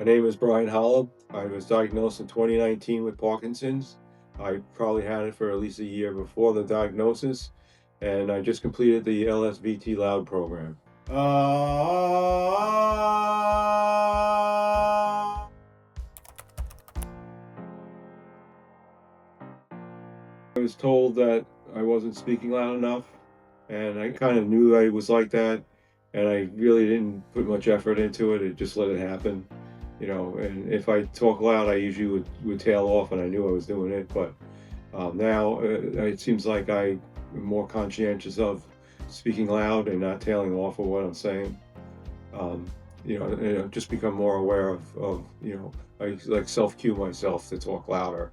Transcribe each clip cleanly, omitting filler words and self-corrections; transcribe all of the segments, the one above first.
My name is Brian Holub. I was diagnosed in 2019 with Parkinson's. I probably had it for at least a year before the diagnosis, and I just completed the LSVT LOUD program. I was told that I wasn't speaking loud enough, and I kind of knew I was like that, and I really didn't put much effort into it. I just let it happen, and if I talk loud, I usually would tail off, and I knew I was doing it, but now it seems like I'm more conscientious of speaking loud and not tailing off of what I'm saying. Um, and I've just become more aware of I like self-cue myself to talk louder.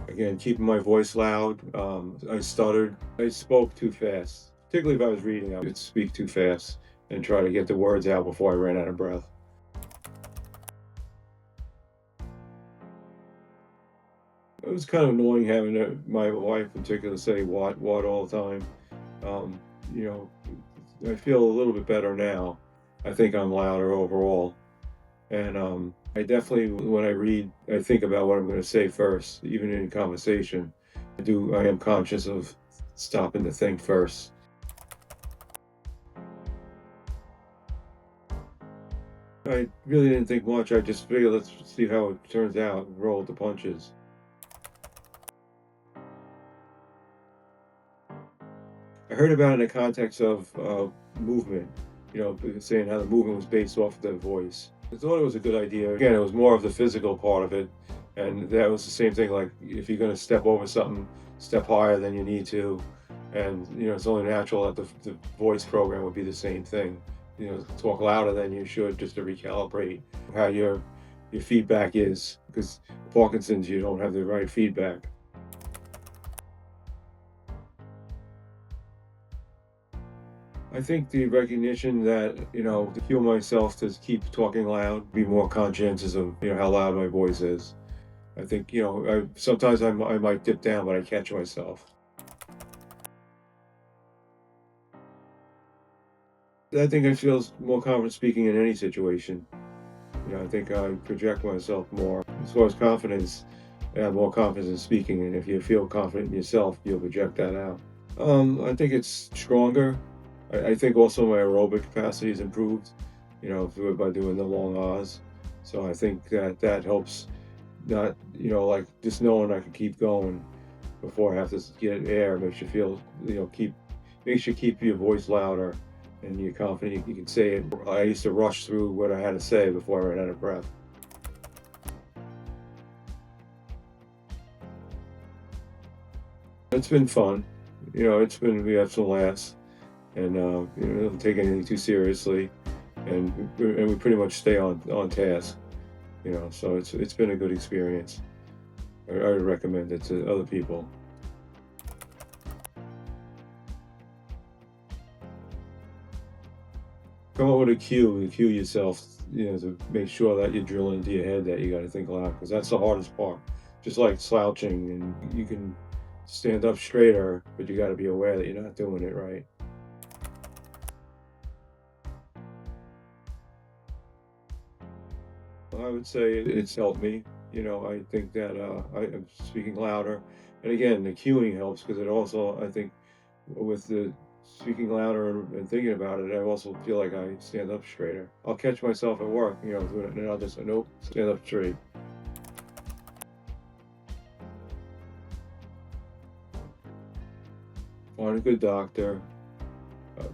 Again, keeping my voice loud. I stuttered. I spoke too fast. Particularly if I was reading, I would speak too fast and try to get the words out before I ran out of breath. It was kind of annoying having my wife in particular say what all the time. Um, you know, I feel a little bit better now. I think I'm louder overall. And I definitely, when I read, I think about what I'm going to say first, even in conversation. I am conscious of stopping to think first. I really didn't think much. I just figured let's see how it turns out, roll with the punches. I heard about it in the context of movement, saying how the movement was based off of the voice. I thought it was a good idea. Again, it was more of the physical part of it. And that was the same thing, like if you're going to step over something, step higher than you need to. And, it's only natural that the voice program would be the same thing. Talk louder than you should just to recalibrate how your feedback is. Because Parkinson's, you don't have the right feedback. I think the recognition that, to heal myself to keep talking loud, be more conscientious of, how loud my voice is. I think, sometimes I might dip down, but I catch myself. I think I feel more confident speaking in any situation. I think I project myself more. As far as confidence, I have more confidence in speaking, and if you feel confident in yourself, you'll project that out. I think it's stronger. I think also my aerobic capacity is improved, by doing the long R's. So I think that helps. Not, like just knowing I can keep going before I have to get air makes you feel, makes you keep your voice louder and you're confident you can say it. I used to rush through what I had to say before I ran out of breath. It's been fun. We have some laughs, and don't take anything too seriously, and we pretty much stay on task. So it's been a good experience. I would recommend it to other people. Come up with a cue yourself, to make sure that you're drilling into your head that you got to think loud, because that's the hardest part. Just like slouching, and you can stand up straighter, but you got to be aware that you're not doing it right. I would say it's helped me. I think that I'm speaking louder. And again, the cueing helps because it also, I think, with the speaking louder and thinking about it, I also feel like I stand up straighter. I'll catch myself at work, doing it, and I'll just, nope, stand up straight. Find a good doctor.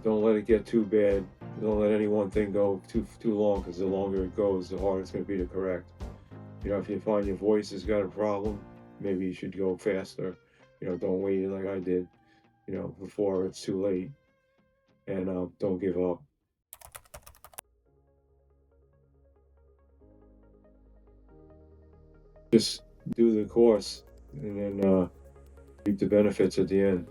Don't let it get too bad. Don't let any one thing go too long, because the longer it goes, the harder it's going to be to correct. If you find your voice has got a problem, maybe you should go faster. Don't wait like I did, before it's too late. And don't give up. Just do the course and then reap the benefits at the end.